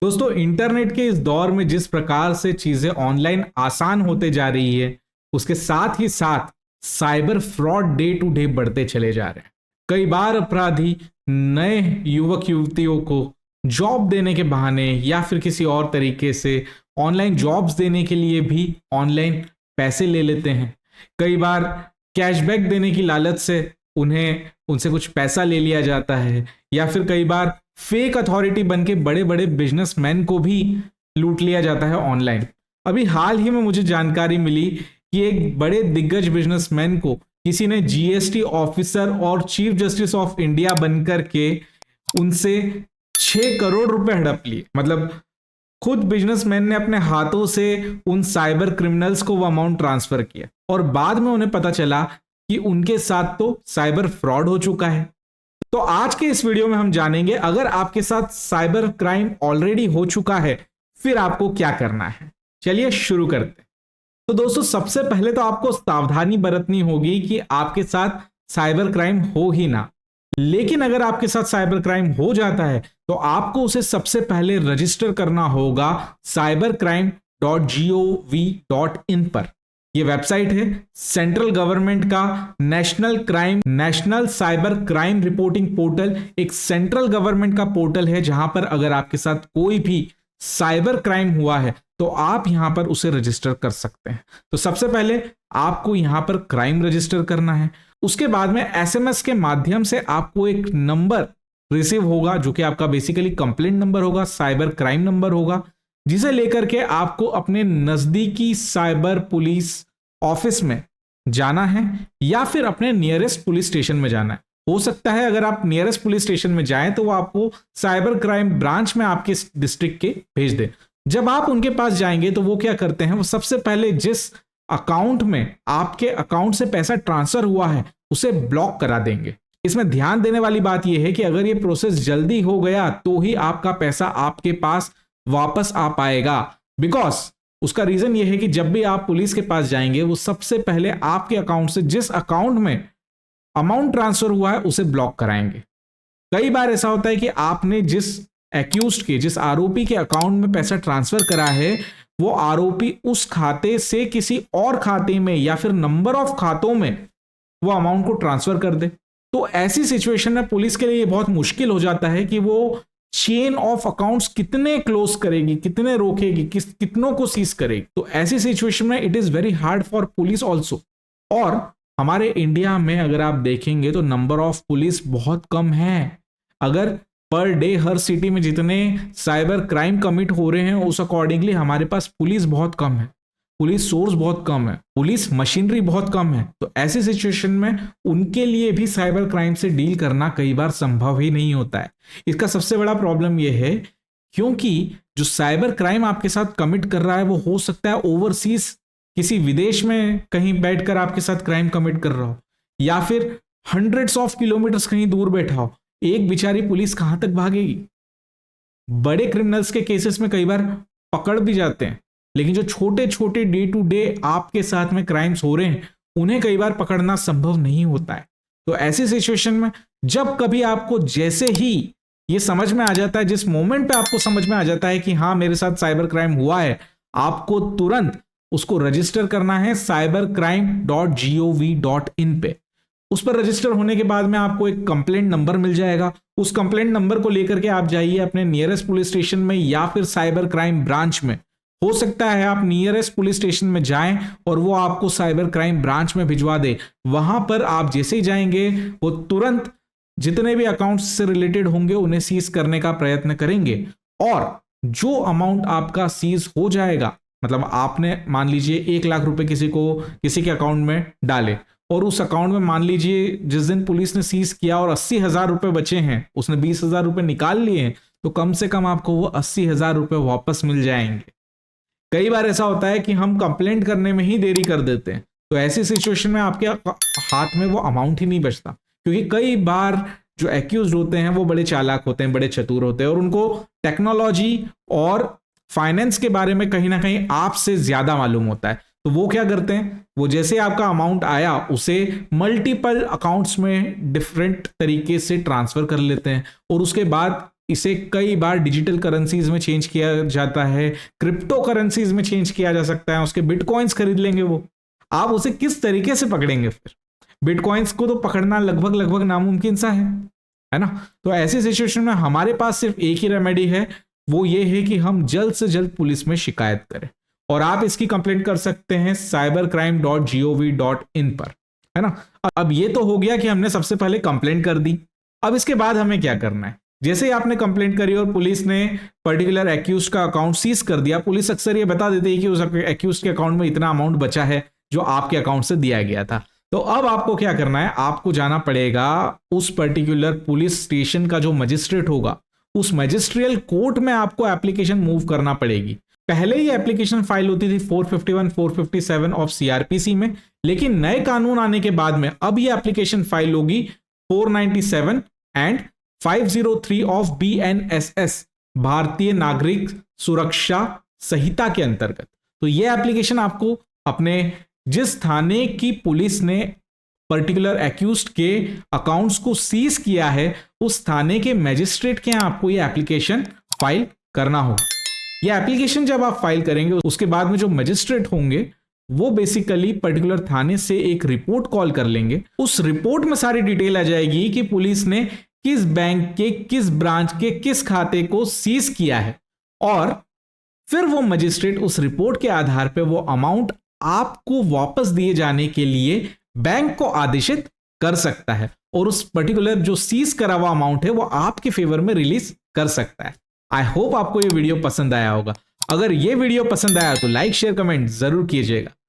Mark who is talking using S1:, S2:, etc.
S1: दोस्तों, इंटरनेट के इस दौर में जिस प्रकार से चीजें ऑनलाइन आसान होते जा रही है, उसके साथ ही साथ cyber fraud day to day बढ़ते चले जा रहे हैं। कई बार अपराधी नए युवक युवतियों को जॉब देने के बहाने या फिर किसी और तरीके से ऑनलाइन जॉब्स देने के लिए भी ऑनलाइन पैसे ले लेते हैं। कई बार कैशबैक देने की लालच से उन्हें उनसे कुछ पैसा ले लिया जाता है, या फिर कई बार फेक अथॉरिटी बन के बड़े बड़े बिजनेसमैन को भी लूट लिया जाता है ऑनलाइन। अभी हाल ही में मुझे जानकारी मिली कि एक बड़े दिग्गज बिजनेसमैन को किसी ने जीएसटी ऑफिसर और चीफ जस्टिस ऑफ इंडिया बनकर के उनसे 6 करोड़ रुपए हड़प लिए। मतलब खुद बिजनेसमैन ने अपने हाथों से उन साइबर क्रिमिनल्स को वो अमाउंट ट्रांसफर किया और बाद में उन्हें पता चला कि उनके साथ तो साइबर फ्रॉड हो चुका है। तो आज के इस वीडियो में हम जानेंगे, अगर आपके साथ साइबर क्राइम ऑलरेडी हो चुका है फिर आपको क्या करना है। चलिए शुरू करते हैं। तो दोस्तों, सबसे पहले तो आपको सावधानी बरतनी होगी कि आपके साथ साइबर क्राइम हो ही ना। लेकिन अगर आपके साथ साइबर क्राइम हो जाता है तो आपको उसे सबसे पहले रजिस्टर करना होगा cybercrime.gov.in पर। यह वेबसाइट है सेंट्रल गवर्नमेंट का national cyber crime reporting portal. एक सेंट्रल गवर्नमेंट का पोर्टल है जहां पर अगर आपके साथ कोई भी साइबर क्राइम हुआ है तो आप यहां पर उसे रजिस्टर कर सकते हैं। तो सबसे पहले आपको यहां पर क्राइम रजिस्टर करना है। उसके बाद में एसएमएस के माध्यम से आपको एक नंबर रिसीव होगा जो कि आपका बेसिकली कंप्लेंट नंबर होगा, साइबर क्राइम नंबर होगा, जिसे लेकर के आपको अपने नजदीकी साइबर पुलिस ऑफिस में जाना है या फिर अपने नियरेस्ट पुलिस स्टेशन में जाना है। हो सकता है अगर आप नियरेस्ट पुलिस स्टेशन में जाएं तो वो आपको साइबर क्राइम ब्रांच में आपके डिस्ट्रिक्ट के भेज दे। जब आप उनके पास जाएंगे तो वो क्या करते हैं, वो सबसे पहले जिस अकाउंट में आपके अकाउंट से पैसा ट्रांसफर हुआ है उसे ब्लॉक करा देंगे। इसमें ध्यान देने वाली बात यह है कि अगर ये प्रोसेस जल्दी हो गया तो ही आपका पैसा आपके पास वापस आ पाएगा। बिकॉज उसका रीजन यह है कि जब भी आप पुलिस के पास जाएंगे वो सबसे पहले आपके अकाउंट से जिस अकाउंट में अमाउंट ट्रांसफर हुआ है उसे ब्लॉक कराएंगे। कई बार ऐसा होता है कि आपने जिस आरोपी के अकाउंट में पैसा ट्रांसफर करा है वो आरोपी उस खाते से किसी और खाते में या फिर नंबर ऑफ खातों में वो अमाउंट को ट्रांसफर कर दे। तो ऐसी सिचुएशन में पुलिस के लिए बहुत मुश्किल हो जाता है कि वो चेन ऑफ अकाउंट्स कितने क्लोज करेगी, कितने रोकेगी, कितनों को सीज करेगी। तो ऐसी सिचुएशन में it is very hard for police also. और हमारे इंडिया में अगर आप देखेंगे तो नंबर ऑफ पुलिस बहुत कम है। अगर पर डे हर सिटी में जितने साइबर क्राइम कमिट हो रहे हैं उस अकॉर्डिंगली हमारे पास पुलिस बहुत कम है, पुलिस सोर्स बहुत कम है, पुलिस मशीनरी बहुत कम है। तो ऐसी सिचुएशन में उनके लिए भी साइबर क्राइम से डील करना कई बार संभव ही नहीं होता है। इसका सबसे बड़ा प्रॉब्लम यह है क्योंकि जो साइबर क्राइम आपके साथ कमिट कर रहा है वो हो सकता है ओवरसीज किसी विदेश में कहीं बैठकर आपके साथ क्राइम कमिट कर रहा हो, या फिर हंड्रेड्स ऑफ किलोमीटर्स कहीं दूर बैठा हो। एक बेचारी पुलिस कहां तक भागेगी। बड़े क्रिमिनल्स के केसेस में कई बार पकड़ भी जाते हैं, लेकिन जो छोटे छोटे डे टू डे आपके साथ में क्राइम्स हो रहे हैं उन्हें कई बार पकड़ना संभव नहीं होता है। तो ऐसी सिचुएशन में जब कभी आपको जैसे ही ये समझ में आ जाता है, जिस मोमेंट पे आपको समझ में आ जाता है कि हाँ मेरे साथ साइबर क्राइम हुआ है, आपको तुरंत उसको रजिस्टर करना है cybercrime.gov.in पे। उस पर रजिस्टर होने के बाद में आपको एक कंप्लेंट नंबर मिल जाएगा। उस कंप्लेंट नंबर को लेकर के आप जाइए अपने नियरेस्ट पुलिस स्टेशन में या फिर साइबर क्राइम ब्रांच में। हो सकता है आप नियरेस्ट पुलिस स्टेशन में जाएं और वो आपको साइबर क्राइम ब्रांच में भिजवा दे। वहां पर आप जैसे ही जाएंगे वो तुरंत जितने भी अकाउंट्स से रिलेटेड होंगे उन्हें सीज करने का प्रयत्न करेंगे। और जो अमाउंट आपका सीज हो जाएगा, मतलब आपने मान लीजिए 1 लाख रुपए किसी के अकाउंट में डाले और उस अकाउंट में मान लीजिए जिस दिन पुलिस ने सीज किया और 80,000 रुपए बचे हैं, उसने 20,000 रुपए निकाल लिए हैं, तो कम से कम आपको वो 80,000 रुपए वापस मिल जाएंगे। कई बार ऐसा होता है कि हम कंप्लेंट करने में ही देरी कर देते हैं, तो ऐसी सिचुएशन में आपके हाथ में वो अमाउंट ही नहीं बचता। क्योंकि कई बार जो एक्यूज होते हैं वो बड़े चालाक होते हैं, बड़े चतुर होते हैं और उनको टेक्नोलॉजी और फाइनेंस के बारे में कहीं ना कहीं आपसे ज्यादा मालूम होता है। तो वो क्या करते हैं, वो जैसे आपका अमाउंट आया उसे मल्टीपल अकाउंट्स में डिफरेंट तरीके से ट्रांसफर कर लेते हैं और उसके बाद इसे कई बार डिजिटल करेंसीज में चेंज किया जाता है, क्रिप्टो करेंसीज में चेंज किया जा सकता है, उसके बिटकॉइंस खरीद लेंगे वो। आप उसे किस तरीके से पकड़ेंगे? फिर बिटकॉइंस को तो पकड़ना लगभग नामुमकिन सा है ना। तो ऐसी सिचुएशन में हमारे पास सिर्फ एक ही रेमेडी है, वो ये है कि हम जल्द से जल्द पुलिस में शिकायत करें। और आप इसकी कंप्लेंट कर सकते हैं cybercrime.gov.in पर, है ना। अब ये तो हो गया कि हमने सबसे पहले कंप्लेंट कर दी। अब इसके बाद हमें क्या करना है? जैसे ही आपने कंप्लेंट करी और पुलिस ने पर्टिकुलर एक्यूज का अकाउंट सीज कर दिया, पुलिस अक्सर ये बता देती है कि उस एक्यूज के अकाउंट में इतना अमाउंट बचा है जो आपके अकाउंट से दिया गया था। तो अब आपको क्या करना है? आपको जाना पड़ेगा उस पर्टिकुलर पुलिस स्टेशन का जो मजिस्ट्रेट होगा, उस मजिस्ट्रियल कोर्ट में आपको एप्लीकेशन मूव करना पड़ेगी। पहले ये एप्लीकेशन फाइल होती थी 451, 457 ऑफ सीआरपीसी में, लेकिन नए कानून आने के बाद में अब ये एप्लीकेशन फाइल होगी 497 एंड 503 ऑफ बीएनएसएस, भारतीय नागरिक सुरक्षा संहिता के अंतर्गत। तो ये एप्लीकेशन आपको अपने जिस थाने की पुलिस ने पर्टिकुलर एक्यूज्ड के अकाउंट्स को सीज किया है, उस थाने के मैजिस्ट्रेट के यहां आपको ये एप्लीकेशन फाइल करना होगा। ये एप्लीकेशन जब आप फाइल करेंगे, उसके बाद में जो मैजिस्ट्रेट होंगे वो बेसिकली पर्टिकुलर थाने से एक रिपोर्ट कॉल कर लेंगे। उस रिपोर्ट में सारी डिटेल आ जाएगी कि पुलिस ने किस बैंक के किस ब्रांच के किस खाते को सीज किया है, और फिर वो मजिस्ट्रेट उस रिपोर्ट के आधार पर वो अमाउंट आपको वापस दिए जाने के लिए बैंक को आदेशित कर सकता है, और उस पर्टिकुलर जो सीज करा हुआ अमाउंट है वो आपके फेवर में रिलीज कर सकता है। आई होप आपको ये वीडियो पसंद आया होगा। अगर ये वीडियो पसंद आया तो लाइक शेयर कमेंट जरूर कीजिएगा।